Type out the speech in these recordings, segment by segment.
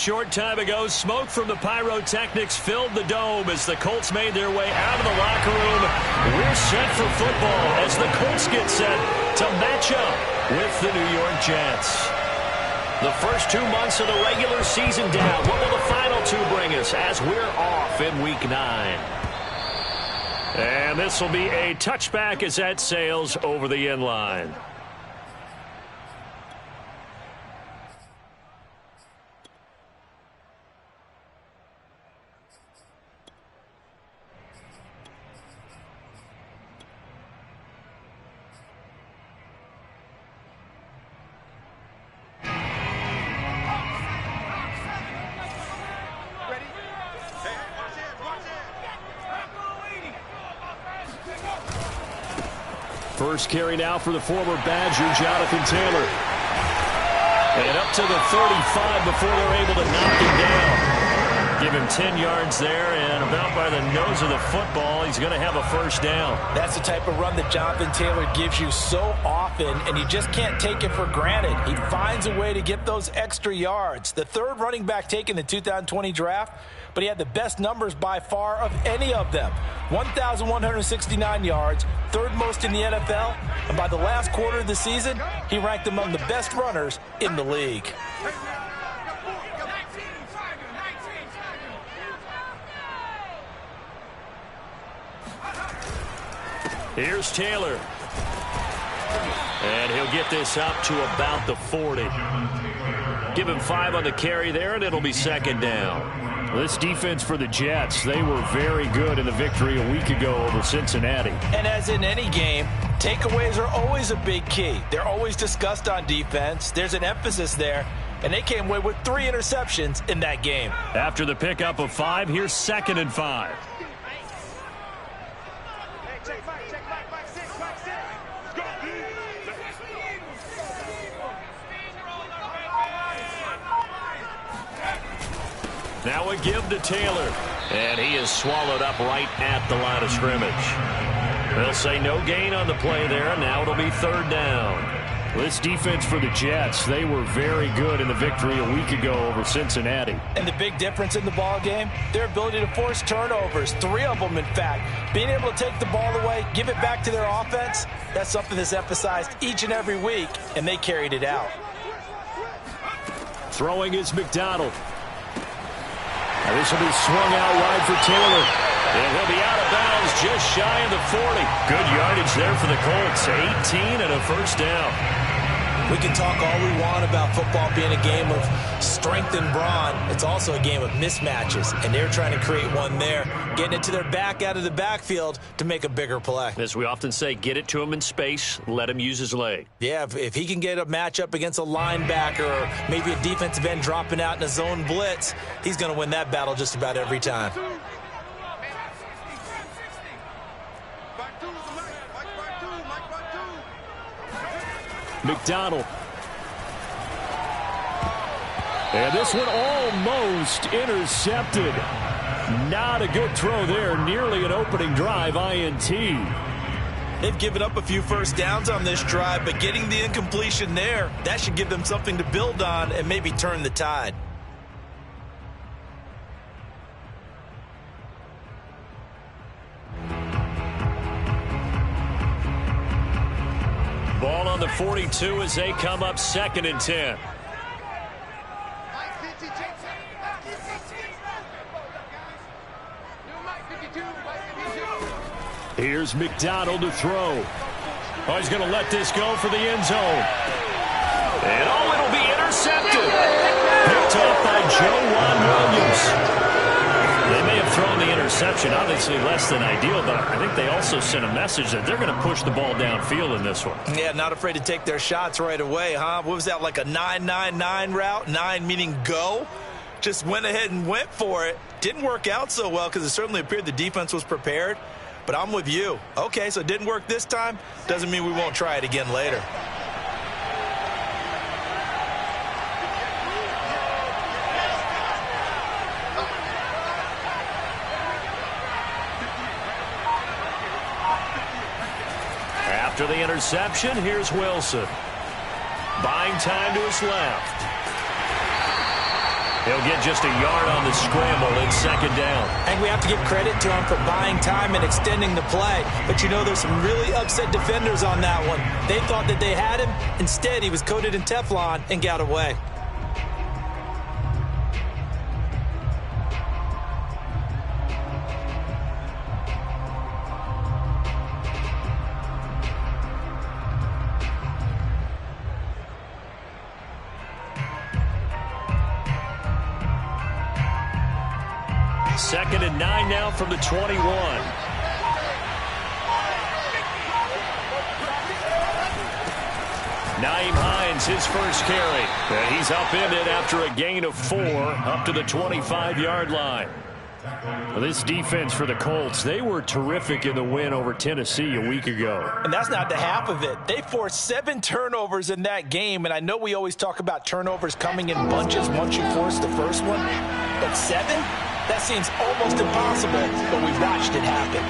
short time ago, smoke from the pyrotechnics filled the dome as the Colts made their way out of the locker room. We're set for football as the Colts get set to match up with the New York Jets. The first 2 months of the regular season down. What will the final 2 bring us as we're off in Week 9? And this will be a touchback as that sails over the end line. First carry now for the former Badger, Jonathan Taylor. And up to the 35 before they're able to knock him down. Give him 10 yards there, and about by the nose of the football, he's going to have a first down. That's the type of run that Jonathan Taylor gives you so often, and you just can't take it for granted. He finds a way to get those extra yards. The third running back taken in the 2020 draft, but he had the best numbers by far of any of them. 1,169 yards, third most in the NFL, and by the last quarter of the season, he ranked among the best runners in the league. Here's Taylor. And he'll get this up to about the 40. Give him 5 on the carry there, and it'll be second down. This defense for the Jets, they were very good in the victory a week ago over Cincinnati. And as in any game, takeaways are always a big key. They're always discussed on defense. There's an emphasis there, and they came away with 3 interceptions in that game. After the pickup of 5, here's 2nd and 5. Now a give to Taylor, and he is swallowed up right at the line of scrimmage. They'll say no gain on the play there, and now it'll be 3rd down. This defense for the Jets, they were very good in the victory a week ago over Cincinnati. And the big difference in the ball game, their ability to force turnovers, 3 of them in fact. Being able to take the ball away, give it back to their offense, that's something that's emphasized each and every week, and they carried it out. Throwing is McDonald. And this will be swung out wide for Taylor. And he'll be out of bounds just shy of the 40. Good yardage there for the Colts. 18 and a first down. We can talk all we want about football being a game of strength and brawn. It's also a game of mismatches, and they're trying to create one there, getting it to their back out of the backfield to make a bigger play. As we often say, get it to him in space, let him use his leg. Yeah, if he can get a matchup against a linebacker or maybe a defensive end dropping out in a zone blitz, he's going to win that battle just about every time. McDonald. And this one almost intercepted. Not a good throw there. Nearly an opening drive INT. They've given up a few first downs on this drive, but getting the incompletion there, that should give them something to build on and maybe turn the tide. Ball on the 42 as they come up 2nd and 10. Here's McDonald to throw. Oh, he's going to let this go for the end zone. And oh, it'll be intercepted. Picked off by Juan Williams. They may have thrown the interception, obviously less than ideal, but I think they also sent a message that they're going to push the ball downfield in this one. Yeah, not afraid to take their shots right away, huh? What was that, like a 9-9-9 route? 9 meaning go? Just went ahead and went for it. Didn't work out so well because it certainly appeared the defense was prepared. But I'm with you. Okay, so it didn't work this time. Doesn't mean we won't try it again later. After the interception, here's Wilson. Buying time to his left. He'll get just a yard on the scramble in second down. And we have to give credit to him for buying time and extending the play. But you know, there's some really upset defenders on that one. They thought that they had him. Instead, he was coated in Teflon and got away. Second and 9 now from the 21. Nyheim Hines, his first carry. And he's upended after a gain of 4 up to the 25-yard line. Well, this defense for the Colts, they were terrific in the win over Tennessee a week ago. And that's not the half of it. They forced 7 turnovers in that game, and I know we always talk about turnovers coming in bunches once you force the first one. But 7? That seems almost impossible, but we watched it happen.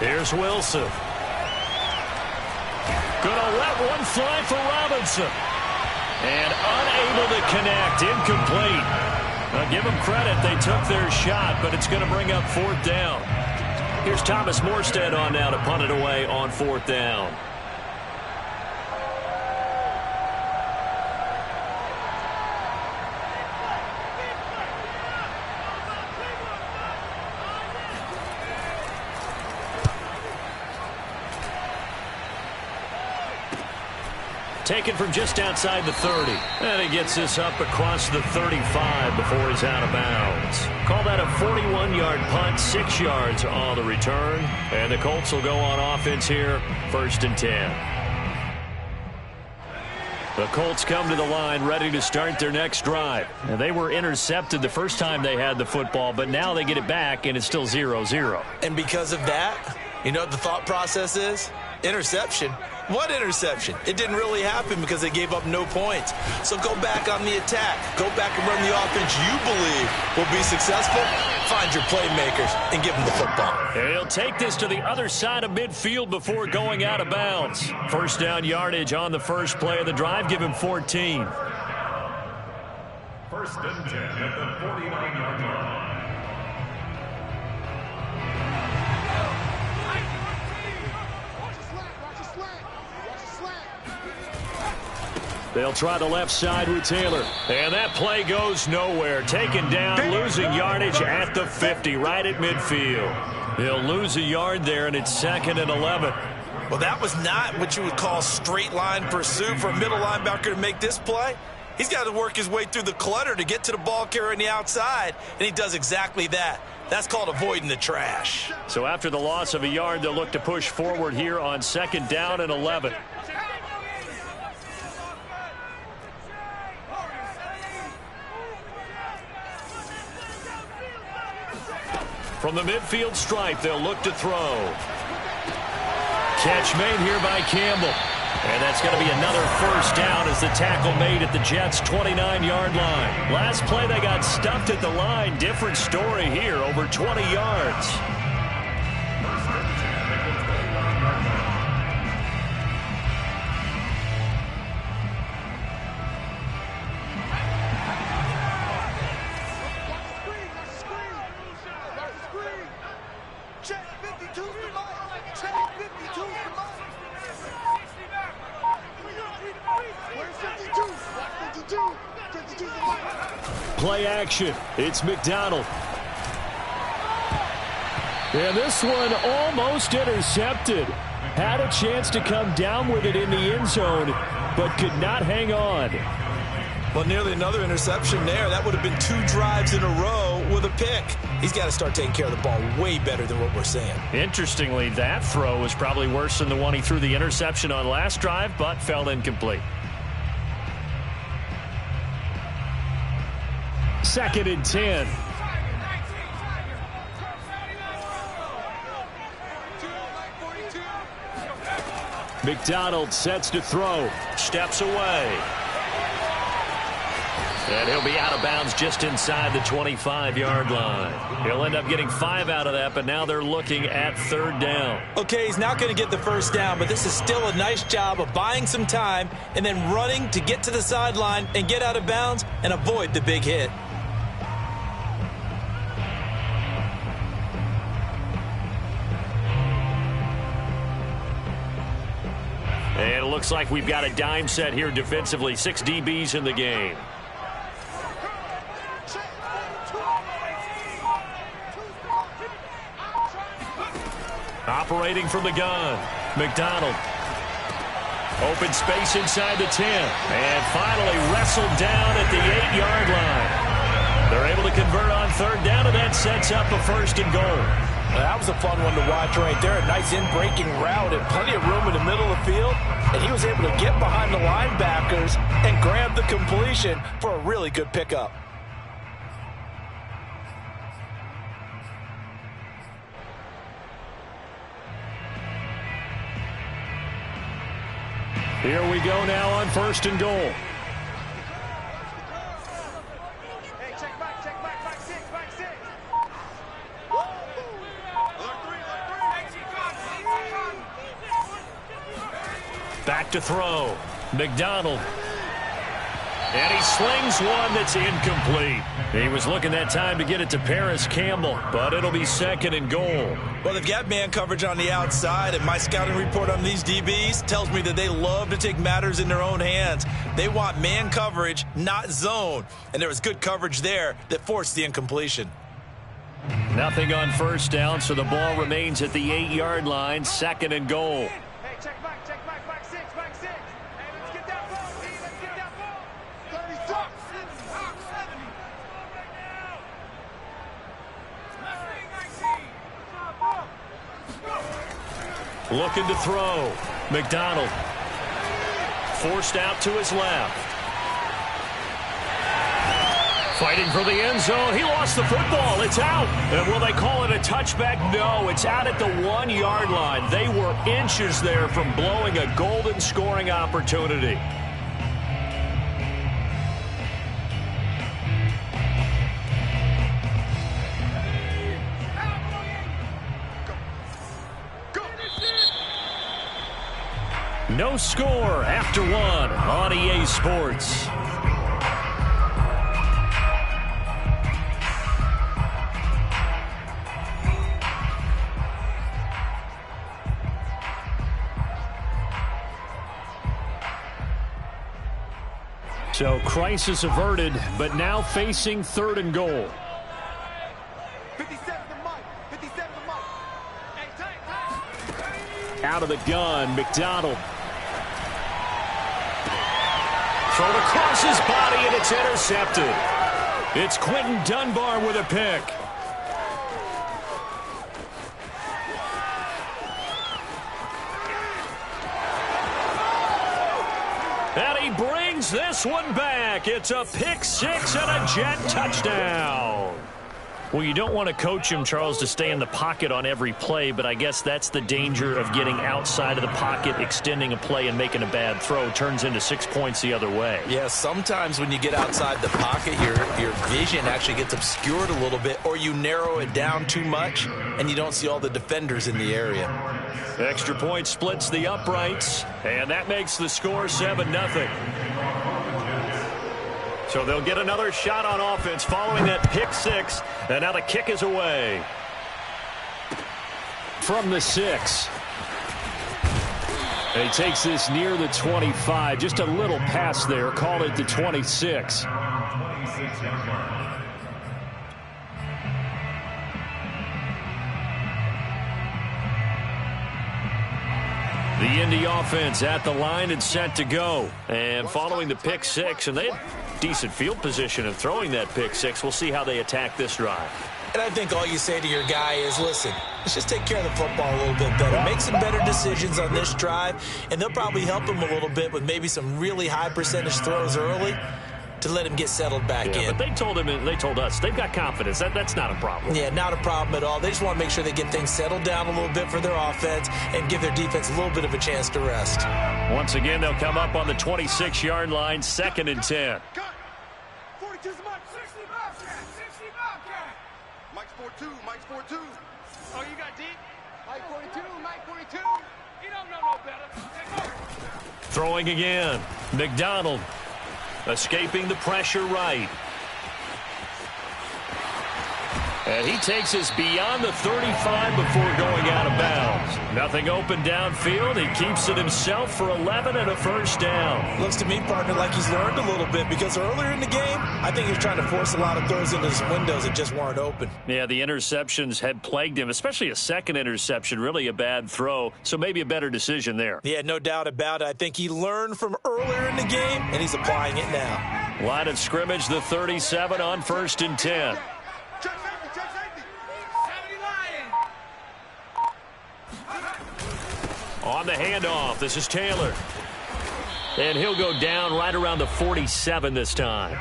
Here's Wilson. Gonna let one fly for Robinson. And unable to connect, incomplete. Now give them credit, they took their shot, but it's gonna bring up 4th down. Here's Thomas Morstead on now to punt it away on 4th down. Taken from just outside the 30. And he gets this up across the 35 before he's out of bounds. Call that a 41-yard punt, 6 yards on the return. And the Colts will go on offense here, 1st and 10. The Colts come to the line ready to start their next drive. And they were intercepted the first time they had the football, but now they get it back, and it's still 0-0. And because of that, you know what the thought process is? Interception. What interception? It didn't really happen because they gave up no points. So go back on the attack. Go back and run the offense you believe will be successful. Find your playmakers and give them the football. And he'll take this to the other side of midfield before going out of bounds. 1st down yardage on the first play of the drive. Give him 14. 1st and 10 at the 49-yard line. They'll try the left side with Taylor. And that play goes nowhere. Taken down, losing yardage at the 50, right at midfield. He'll lose a yard there, and it's 2nd and 11. Well, that was not what you would call straight line pursuit for a middle linebacker to make this play. He's got to work his way through the clutter to get to the ball carrier on the outside, and he does exactly that. That's called avoiding the trash. So after the loss of a yard, they'll look to push forward here on 2nd down and 11. From the midfield stripe, they'll look to throw. Catch made here by Campbell. And that's going to be another 1st down as the tackle made at the Jets' 29-yard line. Last play, they got stuffed at the line. Different story here, over 20 yards. Play action. It's McDonald. And this one almost intercepted. Had a chance to come down with it in the end zone, but could not hang on. Well, nearly another interception there. That would have been 2 drives in a row with a pick. He's got to start taking care of the ball way better than what we're seeing. Interestingly, that throw was probably worse than the one he threw the interception on last drive, but fell incomplete. 2nd and 10. McDonald sets to throw. Steps away. And he'll be out of bounds just inside the 25-yard line. He'll end up getting 5 out of that, but now they're looking at third down. Okay, he's not going to get the first down, but this is still a nice job of buying some time and then running to get to the sideline and get out of bounds and avoid the big hit. And it looks like we've got a dime set here defensively. 6 DBs in the game. Operating from the gun, McDonald. Open space inside the 10. And finally wrestled down at the 8-yard line. They're able to convert on third down, and that sets up a 1st and goal. That was a fun one to watch right there. A nice in-breaking route and plenty of room in the middle of the field. And he was able to get behind the linebackers and grab the completion for a really good pickup. Here we go now on 1st and goal. Hey, check back, back 6, back 6. Back to throw. McDonald. And he slings one that's incomplete. He was looking that time to get it to Paris Campbell, but it'll be 2nd and goal. Well, they've got man coverage on the outside, and my scouting report on these DBs tells me that they love to take matters in their own hands. They want man coverage, not zone. And there was good coverage there that forced the incompletion. Nothing on 1st down, so the ball remains at the 8-yard line, 2nd and goal. Hey, check back, back 6, back 6. Hey, let's get that ball, D, let's get that ball. 36. Looking to throw. McDonald. Forced out to his left. Fighting for the end zone. He lost the football. It's out. And will they call it a touchback? No, it's out at the 1-yard line. They were inches there from blowing a golden scoring opportunity. No score after 1 on EA Sports. So crisis averted, but now facing 3rd and goal. 57 to Mike. 57 to Mike. Hey, tight. Out of the gun, McDonald. Thrown across his body, and it's intercepted. It's Quentin Dunbar with a pick. And he brings this one back. It's a pick 6 and a Jet touchdown. Well, you don't want to coach him, Charles, to stay in the pocket on every play, but I guess that's the danger of getting outside of the pocket, extending a play, and making a bad throw. Turns into 6 points the other way. Yeah, sometimes when you get outside the pocket, your vision actually gets obscured a little bit, or you narrow it down too much, and you don't see all the defenders in the area. Extra point splits the uprights, and that makes the score 7-0. So they'll get another shot on offense following that pick 6, and now the kick is away. From the 6. And he takes this near the 25, just a little pass there, called it the 26. The Indy offense at the line and set to go. And following the pick 6, and they had decent field position of throwing that pick 6. We'll see how they attack this drive. And I think all you say to your guy is, listen, let's just take care of the football a little bit better. Make some better decisions on this drive, and they'll probably help him a little bit with maybe some really high percentage throws early to let him get settled back in. But they told him, and they told us, they've got confidence. That's not a problem. Yeah, not a problem at all. They just want to make sure they get things settled down a little bit for their offense and give their defense a little bit of a chance to rest. Once again, they'll come up on the 26-yard line, 2nd and 10. Mike's 4-2. Oh, you got deep? Mike 42, Mike 42. You don't know no better. Throwing again. McDonald escaping the pressure right. And he takes us beyond the 35 before going out of bounds. Nothing open downfield. He keeps it himself for 11 and a first down. Looks to me, partner, like he's learned a little bit because earlier in the game, I think he was trying to force a lot of throws into some windows that just weren't open. Yeah, the interceptions had plagued him, especially a second interception, really a bad throw. So maybe a better decision there. Yeah, no doubt about it. I think he learned from earlier in the game, and he's applying it now. Line of scrimmage, the 37 on 1st and 10. On the handoff, this is Taylor. And he'll go down right around the 47 this time.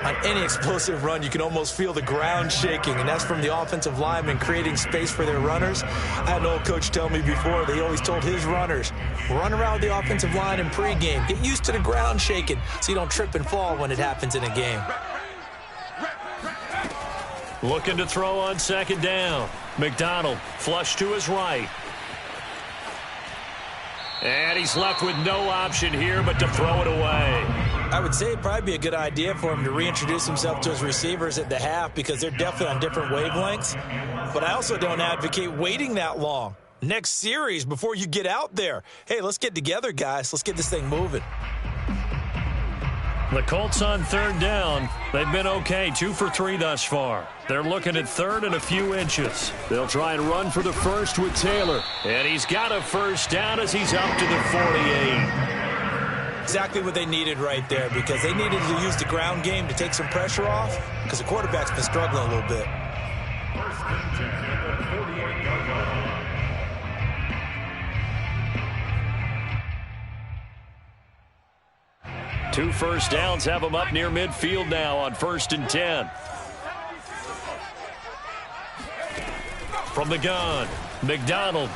On any explosive run, you can almost feel the ground shaking, and that's from the offensive linemen creating space for their runners. I had an old coach tell me before, they always told his runners, run around the offensive line in pregame. Get used to the ground shaking so you don't trip and fall when it happens in a game. Looking to throw on 2nd down. McDonald flush to his right. And he's left with no option here but to throw it away. I would say it'd probably be a good idea for him to reintroduce himself to his receivers at the half because they're definitely on different wavelengths. But I also don't advocate waiting that long. Next series before you get out there. Hey, let's get together, guys. Let's get this thing moving. The Colts on 3rd down. They've been okay, 2 for 3 thus far. They're looking at 3rd and a few inches. They'll try and run for the first with Taylor. And he's got a first down as he's up to the 48. Exactly what they needed right there because they needed to use the ground game to take some pressure off because the quarterback's been struggling a little bit. 1st and 10 at the 48-yard line. Two first downs have him up near midfield now on 1st and 10. From the gun, McDonald.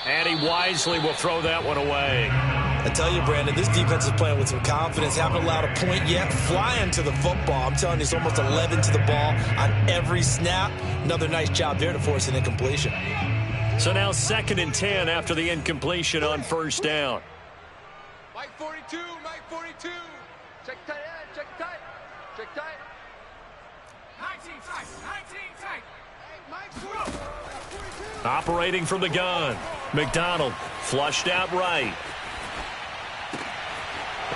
And he wisely will throw that one away. I tell you, Brandon, this defense is playing with some confidence. Haven't allowed a point yet. Flying to the football. I'm telling you, it's almost 11 to the ball on every snap. Another nice job there to force an incompletion. So now 2nd and 10 after the incompletion on 1st down. Mike 42, Mike 42. Check tight, check tight, check tight. 19 tight, 19 tight. Hey, Mike 42. Operating from the gun. McDonald flushed out right.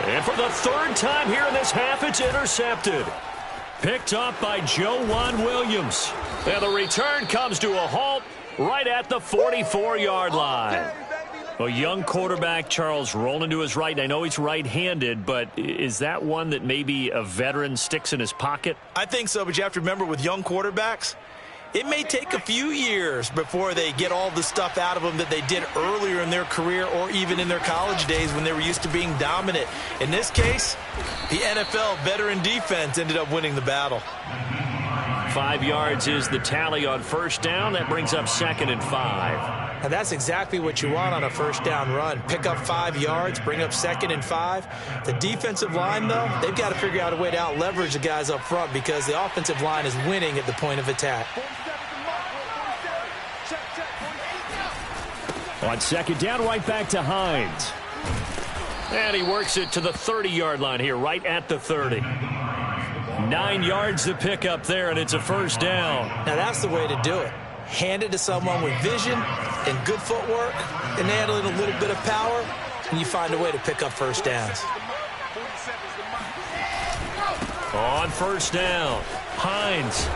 And for the 3rd time here in this half, it's intercepted. Picked up by Joejuan Williams. And the return comes to a halt right at the 44-yard line. A young quarterback, Charles, rolling to his right. I know he's right-handed, but is that one that maybe a veteran sticks in his pocket? I think so, but you have to remember with young quarterbacks, it may take a few years before they get all the stuff out of them that they did earlier in their career or even in their college days when they were used to being dominant. In this case, the NFL veteran defense ended up winning the battle. 5 yards is the tally on 1st down. That brings up 2nd and 5. And that's exactly what you want on a 1st down run. Pick up 5 yards, bring up 2nd and 5. The defensive line, though, they've got to figure out a way to out-leverage the guys up front because the offensive line is winning at the point of attack. On 2nd down, right back to Hines. And he works it to the 30-yard line here, right at the 30. 9 yards to pick up there, and it's a 1st down. Now, that's the way to do it. Hand it to someone with vision and good footwork, and handle it a little bit of power, and you find a way to pick up 1st downs. On 1st down, Hines.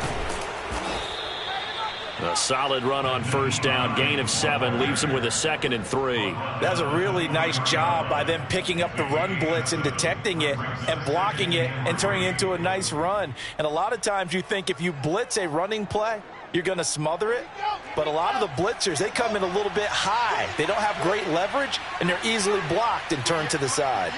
A solid run on 1st down, gain of 7, leaves him with a 2nd and 3. That's a really nice job by them picking up the run blitz and detecting it and blocking it and turning it into a nice run. And a lot of times you think if you blitz a running play, you're going to smother it. But a lot of the blitzers, they come in a little bit high. They don't have great leverage, and they're easily blocked and turned to the side.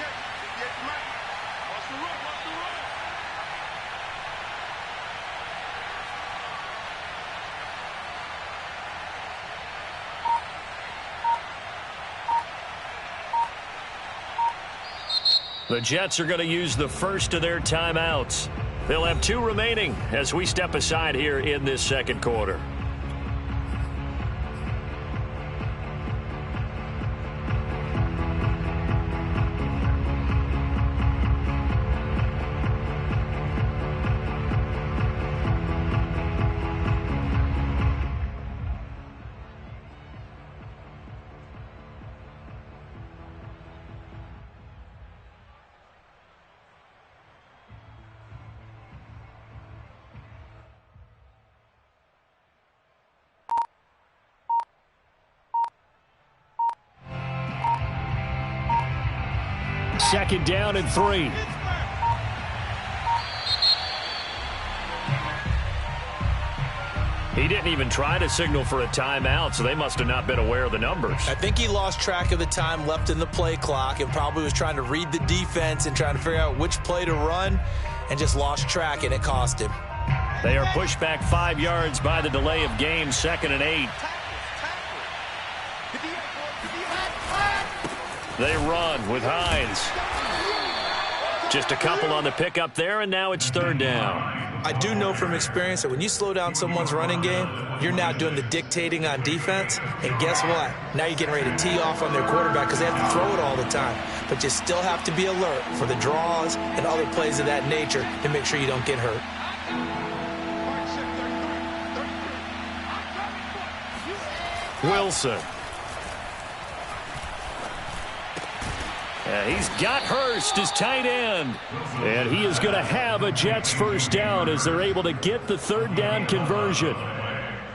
The Jets are going to use the first of their timeouts. They'll have 2 remaining as we step aside here in this second quarter. Second down and 3. He didn't even try to signal for a timeout, so they must have not been aware of the numbers. I think he lost track of the time left in the play clock and probably was trying to read the defense and trying to figure out which play to run and just lost track, and it cost him. They are pushed back 5 yards by the delay of game, 2nd and 8. They run with Hines. Just a couple on the pickup there, and now it's 3rd down. I do know from experience that when you slow down someone's running game, you're now doing the dictating on defense, and guess what? Now you're getting ready to tee off on their quarterback because they have to throw it all the time. But you still have to be alert for the draws and other plays of that nature to make sure you don't get hurt. Wilson. He's got Hurst as tight end. And he is going to have a Jets first down as they're able to get the 3rd down conversion.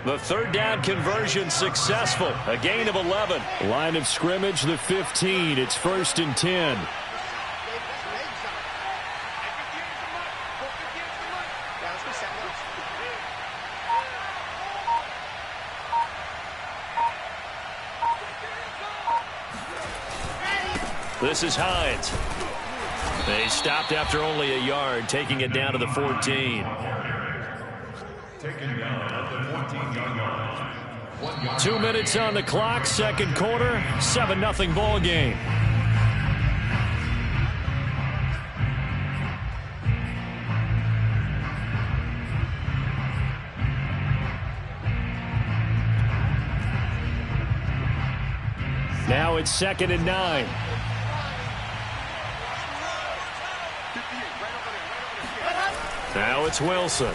The 3rd down conversion successful. A gain of 11. Line of scrimmage, the 15. It's 1st and 10. This is Hines. They stopped after only a yard, taking it down to the 14. Taken down at the 14-yard line. 1 yard. 2 minutes on the clock, second quarter, 7-0 ball game. Now it's 2nd and 9. Now it's Wilson.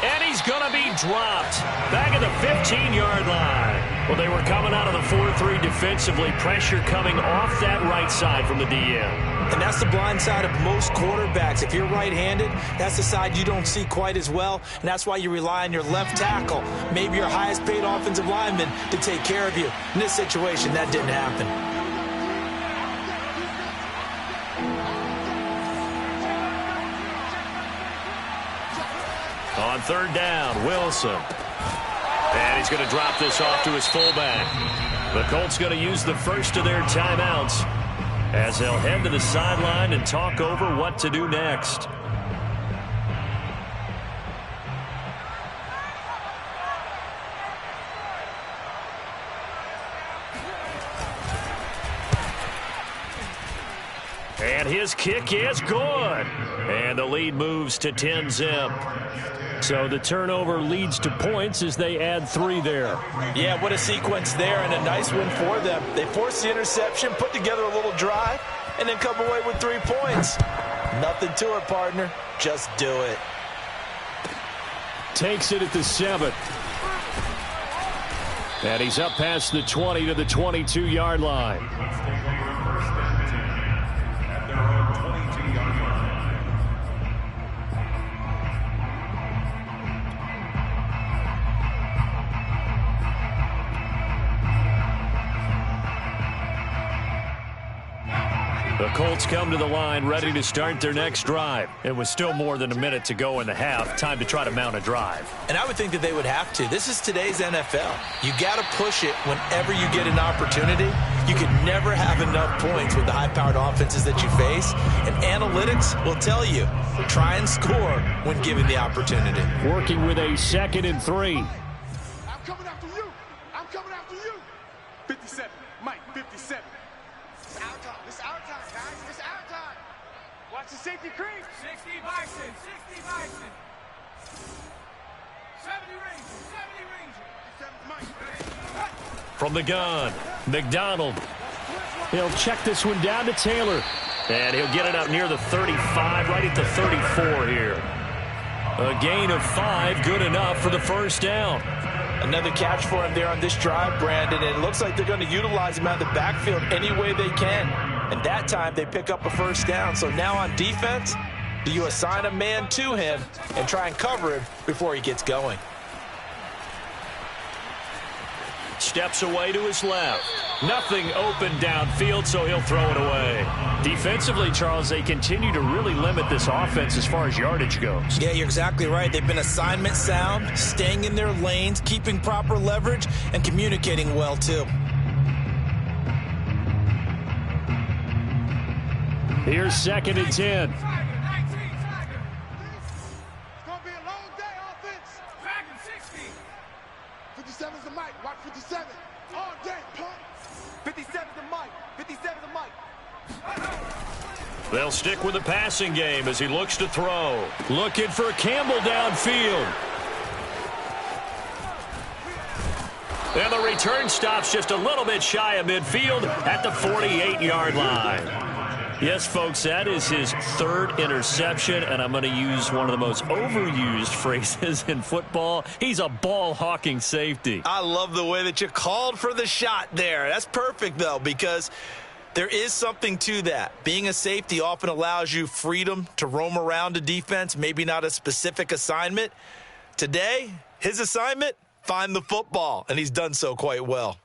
And he's going to be dropped. Back at the 15-yard line. Well, they were coming out of the 4-3 defensively. Pressure coming off that right side from the DM. And that's the blind side of most quarterbacks. If you're right-handed, that's the side you don't see quite as well. And that's why you rely on your left tackle, maybe your highest-paid offensive lineman, to take care of you. In this situation, that didn't happen. On 3rd down, Wilson. And he's going to drop this off to his fullback. The Colts going to use the first of their timeouts as they'll head to the sideline and talk over what to do next. And his kick is good. And the lead moves to 10-zip. So the turnover leads to points as they add 3 there. Yeah, what a sequence there, and a nice win for them. They forced the interception, put together a little drive, and then come away with 3 points. Nothing to it, partner. Just do it. Takes it at the 7th. And he's up past the 20 to the 22-yard line. The Colts come to the line ready to start their next drive. It was still more than a minute to go in the half. Time to try to mount a drive. And I would think that they would have to. This is today's NFL. You got to push it whenever you get an opportunity. You can never have enough points with the high-powered offenses that you face. And analytics will tell you, try and score when given the opportunity. Working with a 2nd and 3. I'm coming after you. I'm coming after you. 57. Mike, 57. It's our time. It's our time, guys. It's our time. Watch the safety creep. 60 Bison, 60 Bison. 70 Ranger, 70 Ranger. From the gun, McDonald. He'll check this one down to Taylor. And he'll get it out near the 35, right at the 34 here. A gain of 5, good enough for the first down. Another catch for him there on this drive, Brandon, and it looks like they're going to utilize him out of the backfield any way they can. And that time they pick up a first down. So now on defense, do you assign a man to him and try and cover him before he gets going? Steps away to his left. Nothing open downfield, so he'll throw it away. Defensively, Charles, they continue to really limit this offense as far as yardage goes. Yeah, you're exactly right. They've been assignment sound, staying in their lanes, keeping proper leverage, and communicating well, too. Here's 2nd and 10. It's going to be a long day, offense. Dragon 60. 57's the mic. Watch 57. All day, pump. 57's the mic. 57's the mic. They'll stick with the passing game as he looks to throw. Looking for Campbell downfield. And the return stops just a little bit shy of midfield at the 48-yard line. Yes, folks, that is his 3rd interception, and I'm going to use one of the most overused phrases in football. He's a ball-hawking safety. I love the way that you called for the shot there. That's perfect, though, because there is something to that. Being a safety often allows you freedom to roam around a defense, maybe not a specific assignment. Today, his assignment, find the football, and he's done so quite well.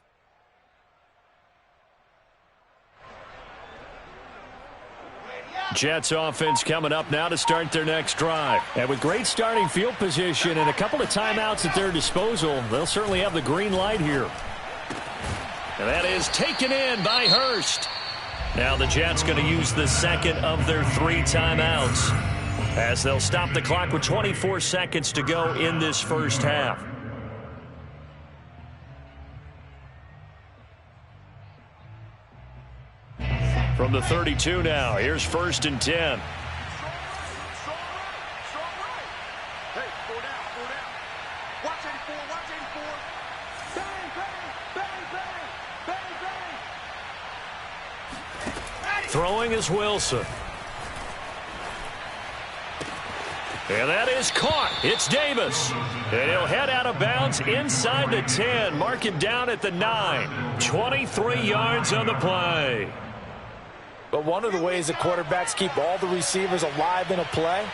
Jets offense coming up now to start their next drive. And with great starting field position and a couple of timeouts at their disposal, they'll certainly have the green light here. And that is taken in by Hurst. Now the Jets going to use the 2nd of their 3 timeouts as they'll stop the clock with 24 seconds to go in this first half. From the 32 now, here's 1st and 10. Hey, 4 down, 4 down. Watch 84, watch 84. Bang, bang, bang, bang, bang, bang. Throwing is Wilson. And that is caught. It's Davis. And he'll head out of bounds inside the 10. Mark him down at the 9. 23 yards on the play. But one of the ways that quarterbacks keep all the receivers alive in a play,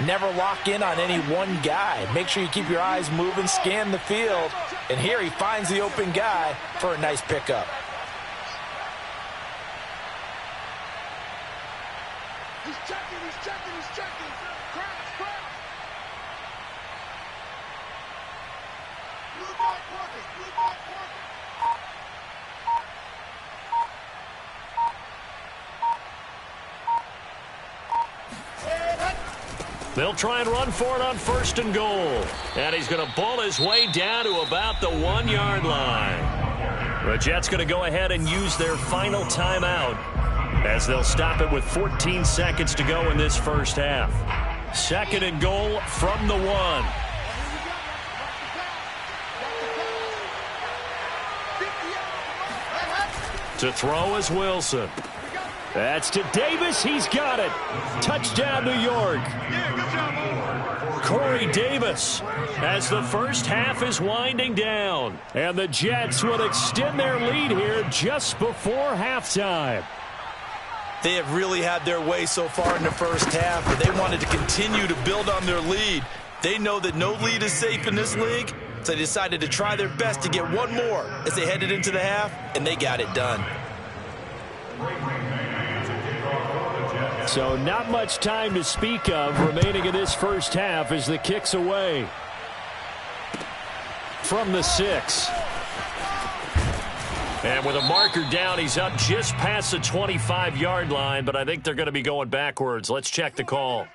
never lock in on any one guy. Make sure you keep your eyes moving, scan the field. And here he finds the open guy for a nice pickup. He's checking, he's checking, he's checking. Crash, crash. Blue ball pocket, blue ball pocket. They'll try and run for it on 1st and goal. And he's going to bull his way down to about the 1-yard line. The Jets going to go ahead and use their final timeout as they'll stop it with 14 seconds to go in this first half. 2nd and goal from the 1. To throw is Wilson. That's to Davis. He's got it. Touchdown, New York. Corey Davis as the first half is winding down. And the Jets will extend their lead here just before halftime. They have really had their way so far in the first half, but they wanted to continue to build on their lead. They know that no lead is safe in this league, so they decided to try their best to get one more as they headed into the half, and they got it done. So not much time to speak of remaining in this first half as the kick's away. From the 6. And with a marker down, he's up just past the 25-yard line, but I think they're going to be going backwards. Let's check the call.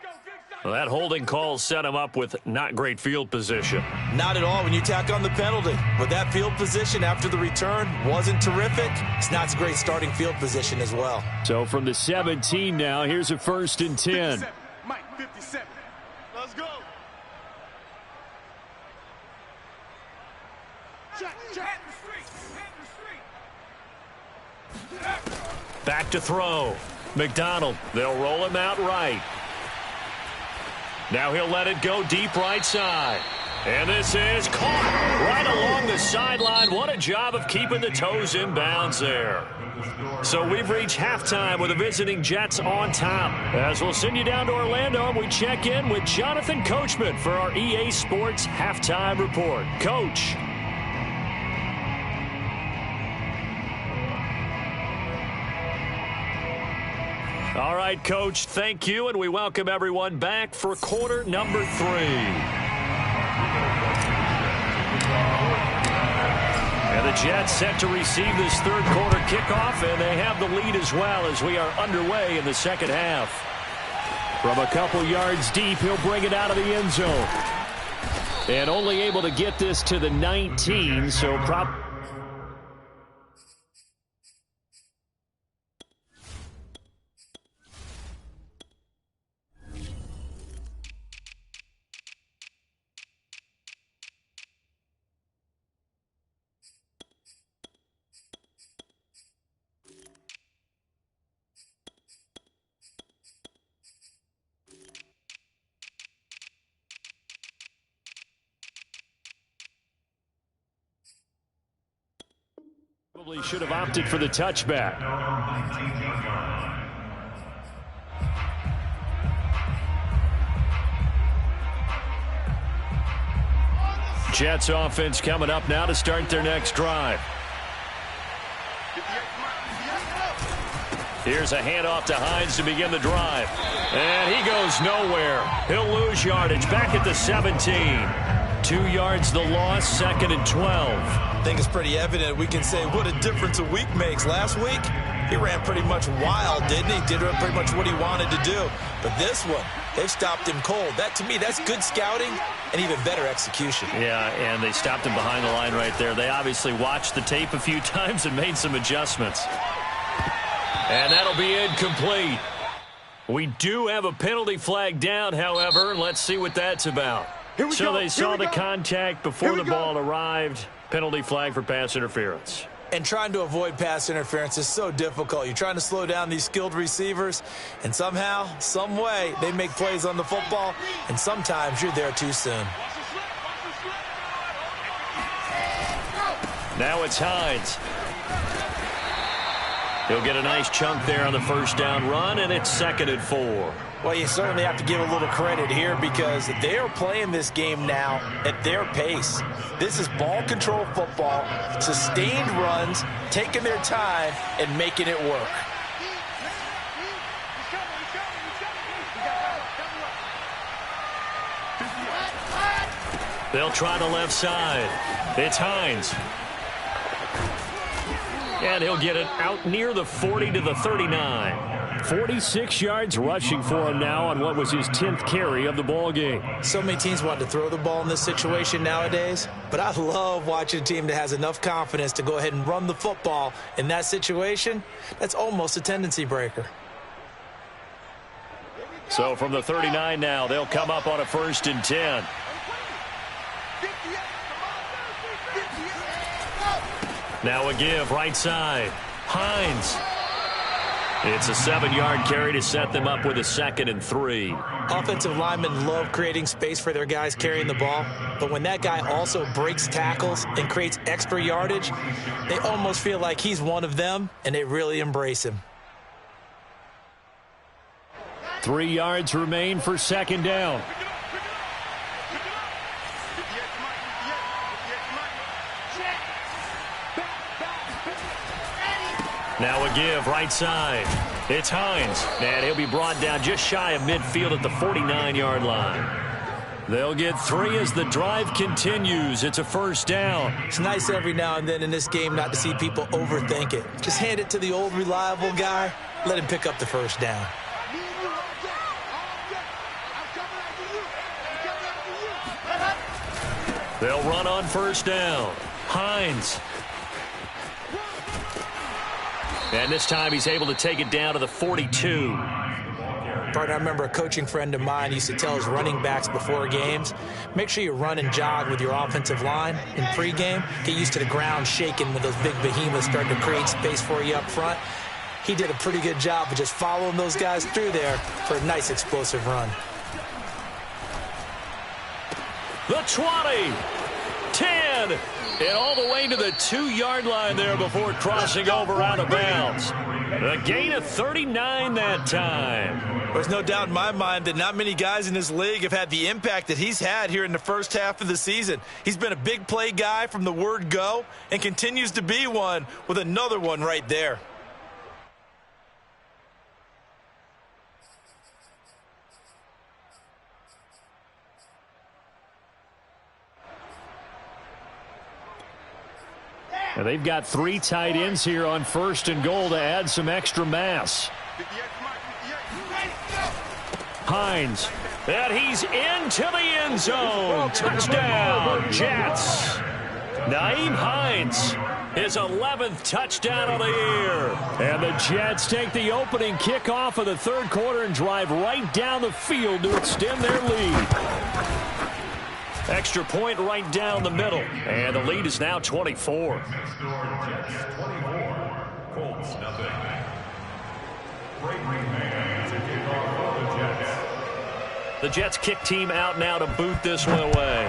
Well, that holding call set him up with not great field position. Not at all when you tack on the penalty. But that field position after the return wasn't terrific. It's not a great starting field position as well. So from the 17 now, here's a 1st and 10. 57. Mike, 57. Let's go. Check. Head the street. Back to throw. McDonald, they'll roll him out right. Now he'll let it go deep right side. And this is caught right along the sideline. What a job of keeping the toes in bounds there. So we've reached halftime with the visiting Jets on top. As we'll send you down to Orlando, and we check in with Jonathan Coachman for our EA Sports Halftime Report. Coach. All right, Coach, thank you, and we welcome everyone back for quarter number 3. And the Jets set to receive this third quarter kickoff, and they have the lead as well as we are underway in the second half. From a couple yards deep, he'll bring it out of the end zone. And only able to get this to the 19, so probably should have opted for the touchback. Jets offense coming up now to start their next drive. Here's a handoff to Hines to begin the drive. And he goes nowhere. He'll lose yardage back at the 17. 2 yards the loss, 2nd and 12. I think it's pretty evident we can say what a difference a week makes. Last week, he ran pretty much wild, didn't he? Did pretty much what he wanted to do. But this one, they've stopped him cold. That, to me, that's good scouting and even better execution. Yeah, and they stopped him behind the line right there. They obviously watched the tape a few times and made some adjustments. And that'll be incomplete. We do have a penalty flag down, however. Let's see what that's about. So they saw the contact before the ball arrived. Penalty flag for pass interference. And trying to avoid pass interference is so difficult. You're trying to slow down these skilled receivers, and somehow, some way, they make plays on the football, and sometimes you're there too soon. Now it's Hines. He'll get a nice chunk there on the first down run, and it's 2nd and 4. Well, you certainly have to give a little credit here because they are playing this game now at their pace. This is ball control football, sustained runs, taking their time, and making it work. They'll try the left side. It's Hines. And he'll get it out near the 40 to the 39. 46 yards rushing for him now on what was his 10th carry of the ball game. So many teams want to throw the ball in this situation nowadays, but I love watching a team that has enough confidence to go ahead and run the football in that situation. That's almost a tendency breaker. So from the 39 now, they'll come up on a 1st and 10. Now a give right side. Hines. It's a 7-yard carry to set them up with a 2nd and 3. Offensive linemen love creating space for their guys carrying the ball, but when that guy also breaks tackles and creates extra yardage, they almost feel like he's one of them, and they really embrace him. 3 yards remain for 2nd down. Now a give right side. It's Hines, and he'll be brought down just shy of midfield at the 49-yard line. They'll get 3 as the drive continues. It's a 1st down. It's nice every now and then in this game not to see people overthink it. Just hand it to the old reliable guy. Let him pick up the 1st down. They'll run on first down. Hines. And this time he's able to take it down to the 42. Partner, I remember a coaching friend of mine used to tell his running backs before games, make sure you run and jog with your offensive line in pregame. Get used to the ground shaking when those big behemoths start to create space for you up front. He did a pretty good job of just following those guys through there for a nice explosive run. The 20, 10, and all the way to the 2-yard line there before crossing over out of bounds. A gain of 39 that time. There's no doubt in my mind that not many guys in this league have had the impact that he's had here in the first half of the season. He's been a big play guy from the word go and continues to be one with another one right there. And they've got 3 tight ends here on first and goal to add some extra mass. Hines, and he's into the end zone. Touchdown, Jets. Nyheim Hines, his 11th touchdown of the year. And the Jets take the opening kickoff of the third quarter and drive right down the field to extend their lead. Extra point right down the middle. And the lead is now 24. Next score, Jets 24, Colts nothing. Great man to kick off for the Jets. The Jets kick team out now to boot this one away.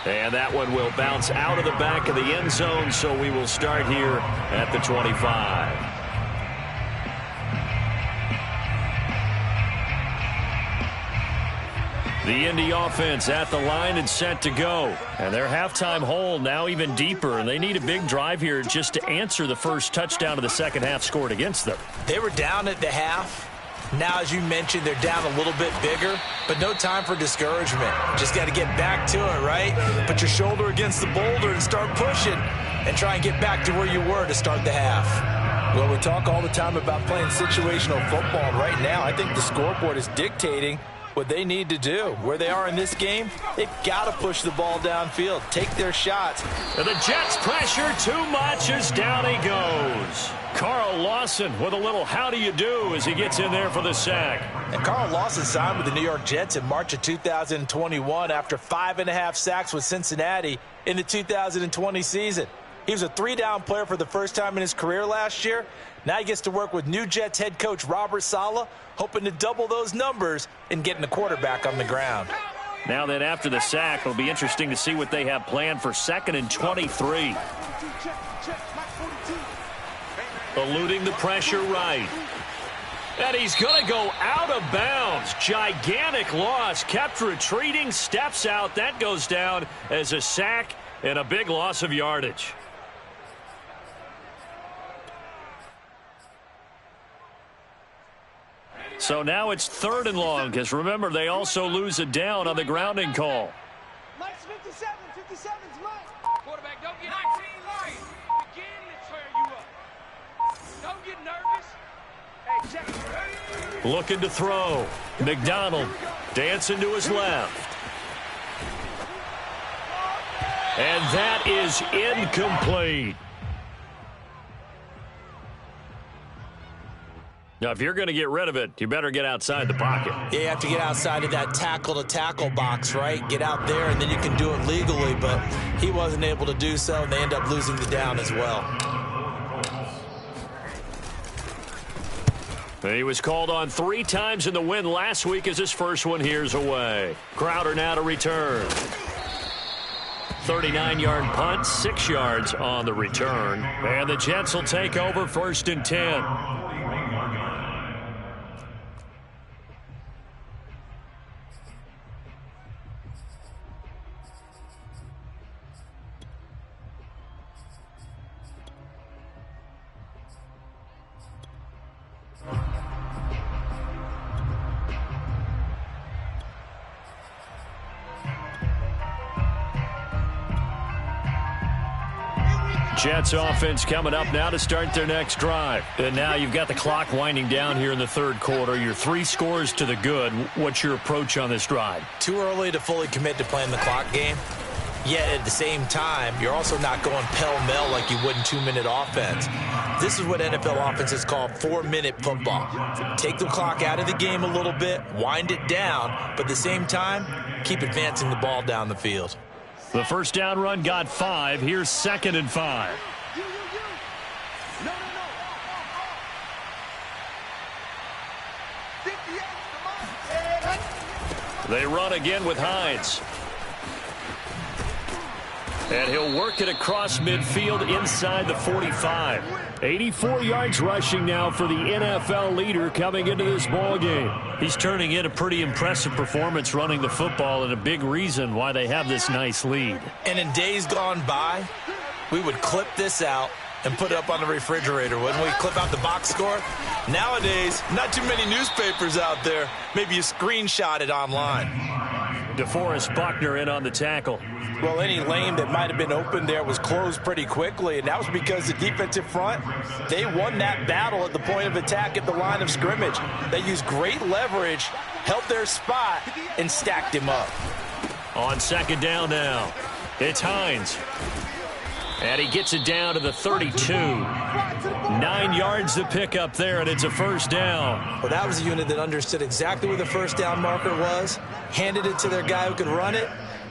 And that one will bounce out of the back of the end zone, so we will start here at the 25. The Indy offense at the line and set to go. And their halftime hole now even deeper, and they need a big drive here just to answer the first touchdown of the second half scored against them. They were down at the half. Now, as you mentioned, they're down a little bit bigger, but no time for discouragement. Just got to get back to it, right? Put your shoulder against the boulder and start pushing and try and get back to where you were to start the half. Well, we talk all the time about playing situational football. Right now, I think the scoreboard is dictating what they need to do. Where they are in this game, they've got to push the ball downfield, take their shots. And the Jets pressure too much as down he goes. Carl Lawson with a little how do you do as he gets in there for the sack. And Carl Lawson signed with the New York Jets in March of 2021 after 5.5 sacks with Cincinnati in the 2020 season. He was a 3-down player for the first time in his career last year. Now he gets to work with new Jets head coach Robert Saleh, hoping to double those numbers and getting the quarterback on the ground. Now that after the sack, it'll be interesting to see what they have planned for 2nd and 23. Eluding the pressure right. And he's going to go out of bounds. Gigantic loss. Kept retreating. Steps out. That goes down as a sack and a big loss of yardage. So now it's 3rd and long, because remember, they also lose a down on the grounding call. Mike's 57. 57's Mike. Quarterback, don't get 19 right. Again, let's tear you up. Don't get nervous. Hey, check. Looking to throw. McDonald dancing to his left. And that is incomplete. Now, if you're going to get rid of it, you better get outside the pocket. Yeah, you have to get outside of that tackle-to-tackle box, right? Get out there, and then you can do it legally, but he wasn't able to do so, and they end up losing the down as well. He was called on 3 times in the win last week as his first one here's away. Crowder now to return. 39-yard punt, 6 yards on the return. And the Jets will take over 1st and 10. Jets offense coming up now to start their next drive. And now you've got the clock winding down here in the third quarter. You're 3 scores to the good. What's your approach on this drive? Too early to fully commit to playing the clock game. Yet at the same time, you're also not going pell-mell like you would in 2-minute offense. This is what NFL offenses call 4-minute football. Take the clock out of the game a little bit, wind it down, but at the same time, keep advancing the ball down the field. The first down run got 5. Here's 2nd and 5. They run again with Hines. And he'll work it across midfield inside the 45. 84 yards rushing now for the NFL leader coming into this ball game. He's turning in a pretty impressive performance running the football, and a big reason why they have this nice lead. And in days gone by, we would clip this out and put it up on the refrigerator, wouldn't we? Clip out the box score. Nowadays, not too many newspapers out there. Maybe you screenshot it online. DeForest Buckner in on the tackle. Well, any lane that might have been open there was closed pretty quickly, and that was because the defensive front, they won that battle at the point of attack at the line of scrimmage. They used great leverage, held their spot, and stacked him up. On 2nd down now, it's Hines. And he gets it down to the 32. 9 yards to pick up there, and it's a first down. Well, that was a unit that understood exactly where the first down marker was, handed it to their guy who could run it,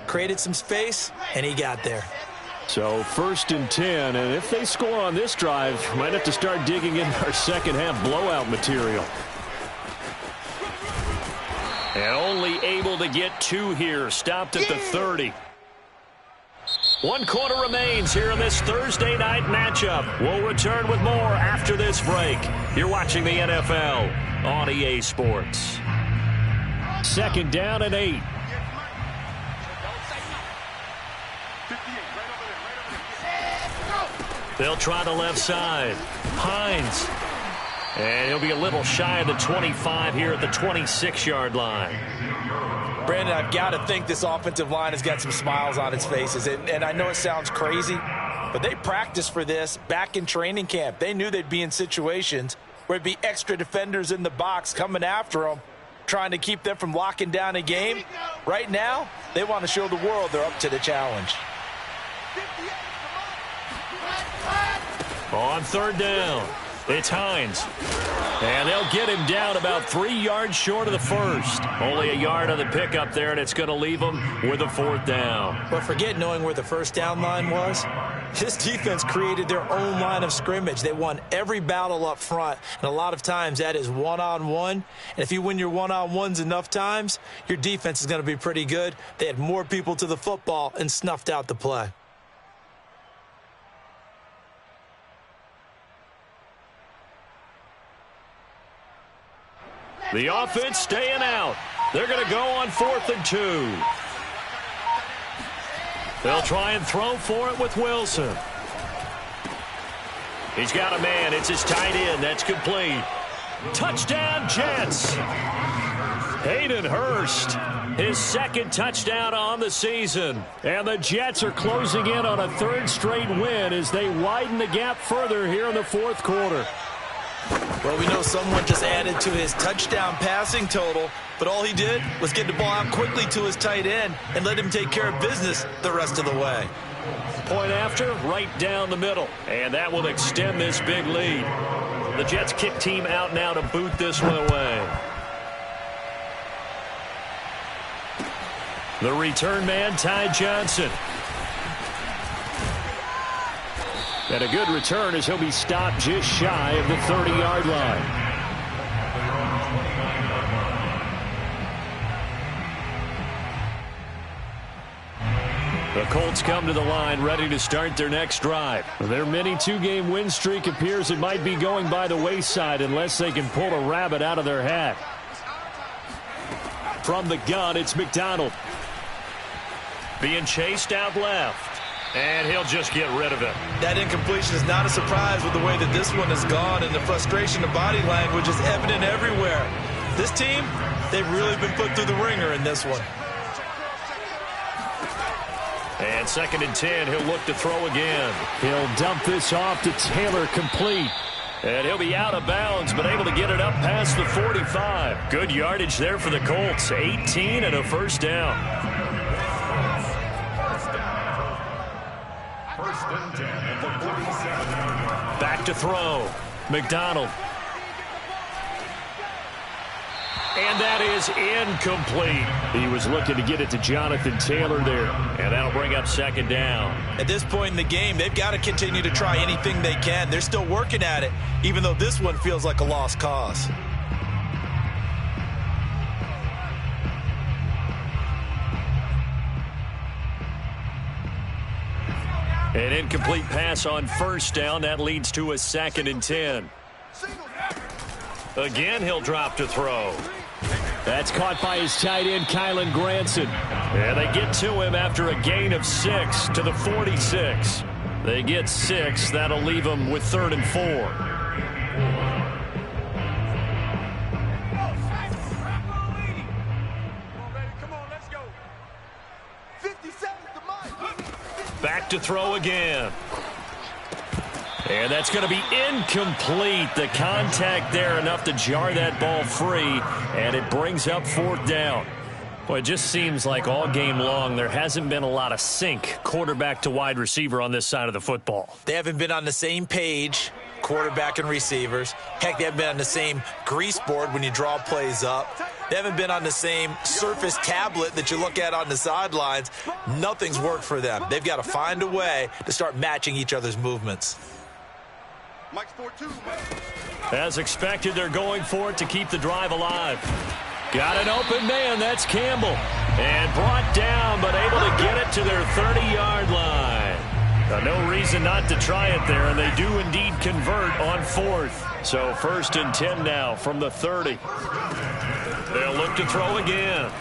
created some space, and he got there. So 1st and 10, and if they score on this drive, might have to start digging into our second half blowout material. And only able to get 2 here, stopped at the 30. 1 quarter remains here in this Thursday night matchup. We'll return with more after this break. You're watching the NFL on EA Sports. 2nd down and 8. They'll try the left side. Hines. And he'll be a little shy of the 25 here at the 26-yard line. Brandon, I've got to think this offensive line has got some smiles on its faces. And I know it sounds crazy, but they practiced for this back in training camp. They knew they'd be in situations where it'd be extra defenders in the box coming after them, trying to keep them from locking down a game. Right now, they want to show the world they're up to the challenge. On 3rd down, it's Hines. And they'll get him down about 3 yards short of the first. Only a yard on the pickup there, and it's going to leave them with a 4th down. But forget knowing where the first down line was. This defense created their own line of scrimmage. They won every battle up front, and a lot of times that is one-on-one. And if you win your one-on-ones enough times, your defense is going to be pretty good. They had more people to the football and snuffed out the play. The offense staying out. They're going to go on 4th and 2. They'll try and throw for it with Wilson. He's got a man. It's his tight end. That's complete. Touchdown, Jets. Hayden Hurst, his 2nd touchdown on the season. And the Jets are closing in on a 3rd straight win as they widen the gap further here in the 4th quarter. Well, we know someone just added to his touchdown passing total, but all he did was get the ball out quickly to his tight end and let him take care of business the rest of the way. Point after, right down the middle. And that will extend this big lead. The Jets kick team out now to boot this one away. The return man, Ty Johnson. And a good return as he'll be stopped just shy of the 30-yard line. The Colts come to the line ready to start their next drive. Their mini 2-game win streak appears it might be going by the wayside unless they can pull a rabbit out of their hat. From the gun, it's McDonald. Being chased out left. And he'll just get rid of it. That incompletion is not a surprise with the way that this one has gone, and the frustration of body language is evident everywhere. This team, they've really been put through the ringer in this one. And 2nd and 10, he'll look to throw again. He'll dump this off to Taylor, complete. And he'll be out of bounds, but able to get it up past the 45. Good yardage there for the Colts. 18 and a first down. First and 10 at the 47. Back to throw. McDonald. And that is incomplete. He was looking to get it to Jonathan Taylor there. And that'll bring up 2nd down. At this point in the game, they've got to continue to try anything they can. They're still working at it, even though this one feels like a lost cause. An incomplete pass on 1st down. That leads to a 2nd and 10. Again, he'll drop to throw. That's caught by his tight end, Kylen Granson. And they get to him after a gain of 6 to the 46. They get 6. That'll leave them with 3rd and 4. Back to throw again. And that's going to be incomplete. The contact there enough to jar that ball free, and it brings up 4th down. Well, it just seems like all game long there hasn't been a lot of sync quarterback to wide receiver on this side of the football. They haven't been on the same page, quarterback and receivers. Heck, they haven't been on the same grease board when you draw plays up. They haven't been on the same Surface tablet that you look at on the sidelines. Nothing's worked for them. They've got to find a way to start matching each other's movements. As expected, they're going for it to keep the drive alive. Got an open man. That's Campbell. And brought down, but able to get it to their 30-yard line. No reason not to try it there, and they do indeed convert on 4th. So 1st and 10 now from the 30. They'll look to throw again.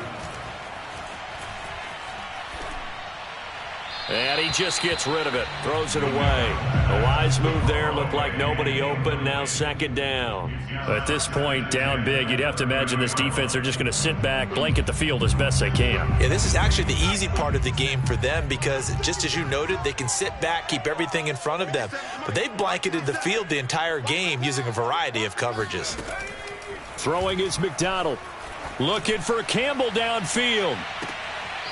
And he just gets rid of it. Throws it away. A wise move there. Looked like nobody open. Now 2nd down. At this point, down big, you'd have to imagine this defense, they're just going to sit back, blanket the field as best they can. Yeah, this is actually the easy part of the game for them because, just as you noted, they can sit back, keep everything in front of them. But they've blanketed the field the entire game using a variety of coverages. Throwing is McDonald. Looking for Campbell downfield.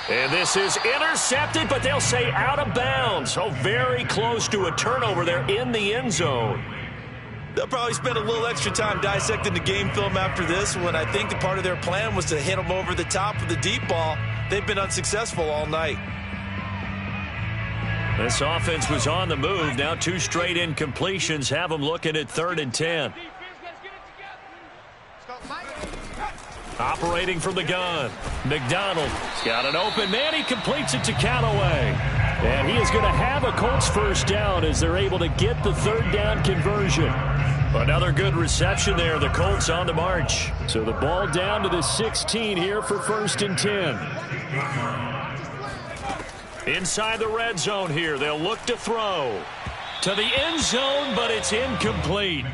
And this is intercepted, but they'll say out of bounds. So very close to a turnover there in the end zone. They'll probably spend a little extra time dissecting the game film after this one. I think the part of their plan was to hit them over the top with the deep ball. They've been unsuccessful all night. This offense was on the move. Now 2 straight incompletions have them looking at 3rd and 10. Operating from the gun. McDonald. He's got an open man. He completes it to Callaway. And he is going to have a Colts 1st down as they're able to get the 3rd down conversion. Another good reception there. The Colts on the march. So the ball down to the 16 here for 1st and 10. Inside the red zone here. They'll look to throw. To the end zone, but it's incomplete.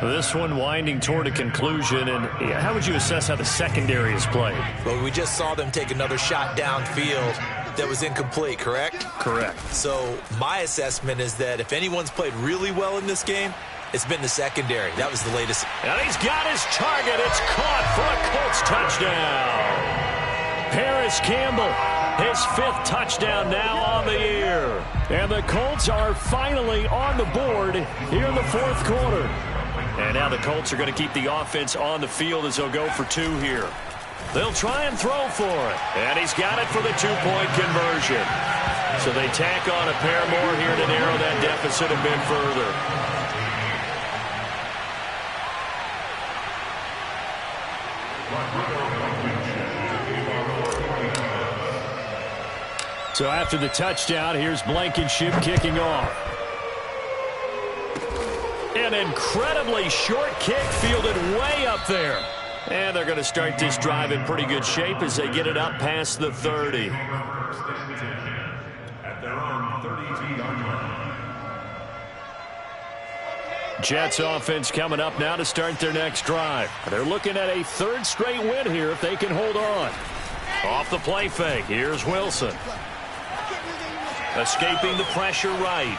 This one winding toward a conclusion, and how would you assess how the secondary has played? Well, we just saw them take another shot downfield that was incomplete, correct? Correct. So my assessment is that if anyone's played really well in this game, it's been the secondary. That was the latest. And he's got his target. It's caught for a Colts touchdown. Paris Campbell, his 5th touchdown now on the year. And the Colts are finally on the board here in the 4th quarter. And now the Colts are going to keep the offense on the field as they'll go for 2 here. They'll try and throw for it. And he's got it for the 2-point conversion. So they tack on a pair more here to narrow that deficit a bit further. So after the touchdown, here's Blankenship kicking off. An incredibly short kick fielded way up there. And they're going to start this drive in pretty good shape as they get it up past the 30. At their own 32-yard line. Jets offense coming up now to start their next drive. They're looking at a 3rd straight win here if they can hold on. Off the play fake, here's Wilson. Escaping the pressure right.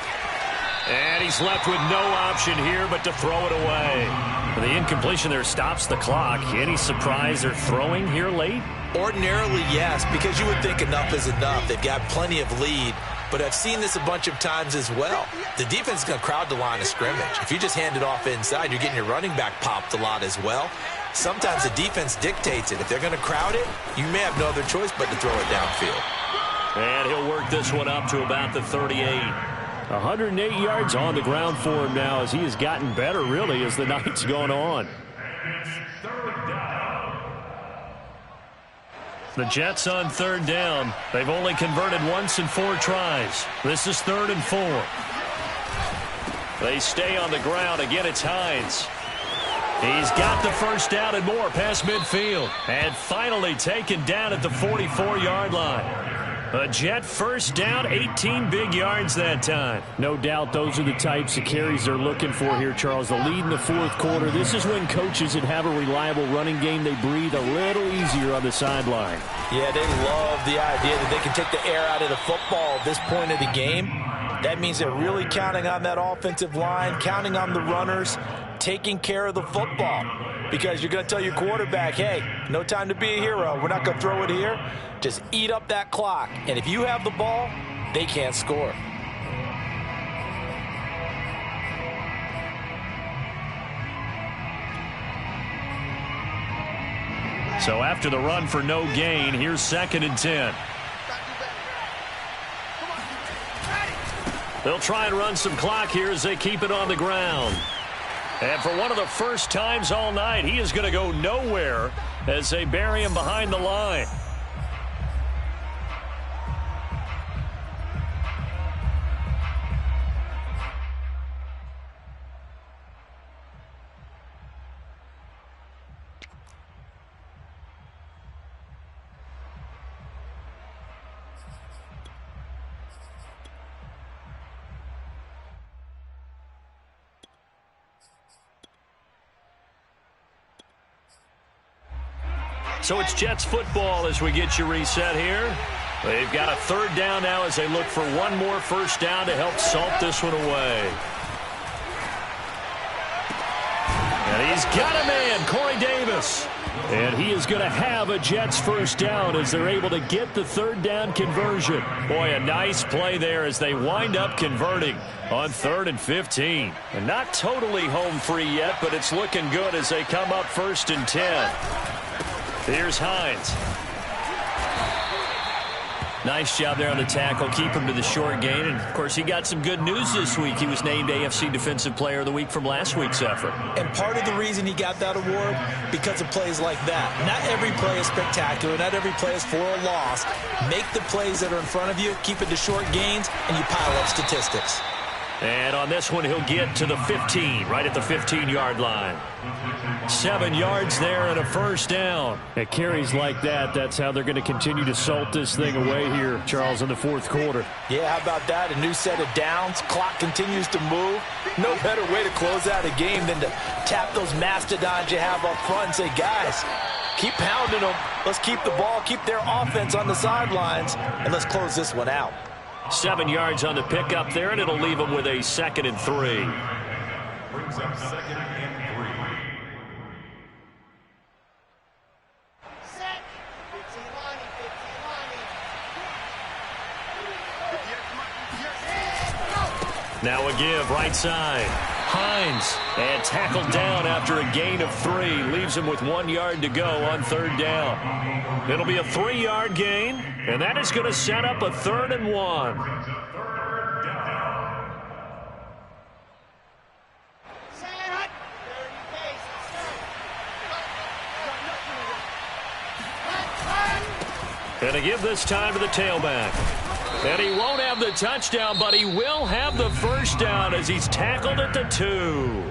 And he's left with no option here but to throw it away. The incompletion there stops the clock. Any surprise they're throwing here late? Ordinarily, yes, because you would think enough is enough. They've got plenty of lead, but I've seen this a bunch of times as well. The defense is going to crowd the line of scrimmage. If you just hand it off inside, you're getting your running back popped a lot as well. Sometimes the defense dictates it. If they're going to crowd it, you may have no other choice but to throw it downfield. And he'll work this one up to about the 38. 108 yards on the ground for him now as he has gotten better, really, as the night's gone on. The Jets on third down. They've only converted once in 4 tries. This is 3rd and 4. They stay on the ground. Again, it's Hines. He's got the first down and more past midfield. And finally taken down at the 44-yard line. A Jet first down, 18 big yards that time. No doubt those are the types of carries they're looking for here, Charles. The lead in the 4th quarter. This is when coaches that have a reliable running game, they breathe a little easier on the sideline. Yeah, they love the idea that they can take the air out of the football at this point of the game. That means they're really counting on that offensive line, counting on the runners, taking care of the football. Because you're going to tell your quarterback, hey, no time to be a hero. We're not going to throw it here. Just eat up that clock. And if you have the ball, they can't score. So after the run for no gain, here's 2nd and 10. They'll try and run some clock here as they keep it on the ground. And for one of the first times all night, he is going to go nowhere as they bury him behind the line. So it's Jets football as we get you reset here. They've got a 3rd down now as they look for one more first down to help salt this one away. And he's got a man, Corey Davis. And he is going to have a Jets first down as they're able to get the 3rd down conversion. Boy, a nice play there as they wind up converting on 3rd and 15. And not totally home free yet, but it's looking good as they come up 1st and 10. Here's Hines. Nice job there on the tackle. Keep him to the short gain. And, of course, he got some good news this week. He was named AFC Defensive Player of the Week from last week's effort. And part of the reason he got that award, because of plays like that. Not every play is spectacular. Not every play is for a loss. Make the plays that are in front of you, keep it to short gains, and you pile up statistics. And on this one, he'll get to the 15, right at the 15-yard line. 7 yards there and a first down. At carries like that, that's how they're going to continue to salt this thing away here, Charles, in the 4th quarter. Yeah, how about that? A new set of downs. Clock continues to move. No better way to close out a game than to tap those mastodons you have up front and say, guys, keep pounding them. Let's keep the ball, keep their offense on the sidelines, and let's close this one out. 7 yards on the pickup there, and it'll leave them with a 2nd and 3. Brings up 2nd and 3. Set. 15 line, 15 line. Now a give, right side. Hines, and tackled down after a gain of 3. Leaves him with 1 yard to go on 3rd down. It'll be a 3-yard gain, and that is going to set up a 3rd and 1. And a give this time to the tailback. And he won't have the touchdown, but he will have the first down as he's tackled at the 2.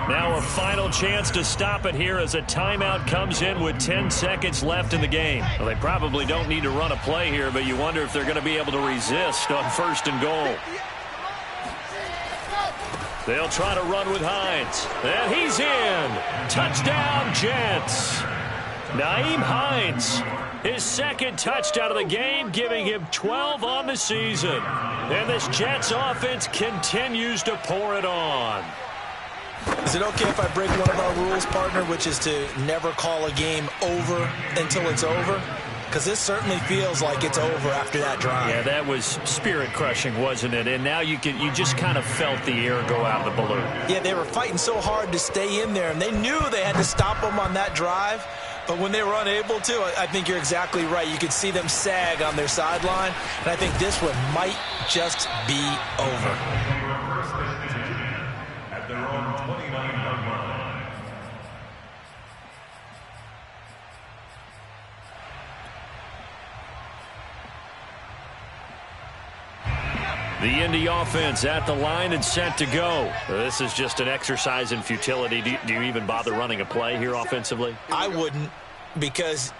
Now a final chance to stop it here as a timeout comes in with 10 seconds left in the game. Well, they probably don't need to run a play here, but you wonder if they're going to be able to resist on 1st and goal. They'll try to run with Hines. And he's in. Touchdown, Jets. Nyheim Hines, his second touchdown of the game, giving him 12 on the season. And this Jets offense continues to pour it on. Is it okay if I break one of our rules, partner, which is to never call a game over until it's over? Because this certainly feels like it's over after that drive. Yeah, that was spirit-crushing, wasn't it? And now you just kind of felt the air go out of the balloon. Yeah, they were fighting so hard to stay in there, and they knew they had to stop them on that drive. But when they were unable to, I think you're exactly right. You could see them sag on their sideline, and I think this one might just be over. At their own 29-yard line. The Indy offense at the line and set to go. This is just an exercise in futility. Do you even bother running a play here offensively? I wouldn't, because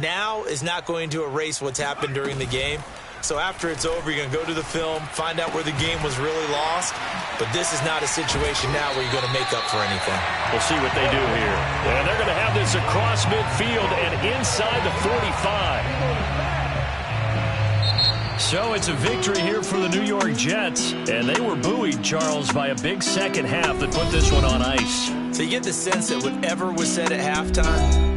now is not going to erase what's happened during the game. So after it's over, you're going to go to the film, find out where the game was really lost. But this is not a situation now where you're going to make up for anything. We'll see what they do here. And they're going to have this across midfield and inside the 45. So it's a victory here for the New York Jets. And they were buoyed, Charles, by a big second half that put this one on ice. So you get the sense that whatever was said at halftime,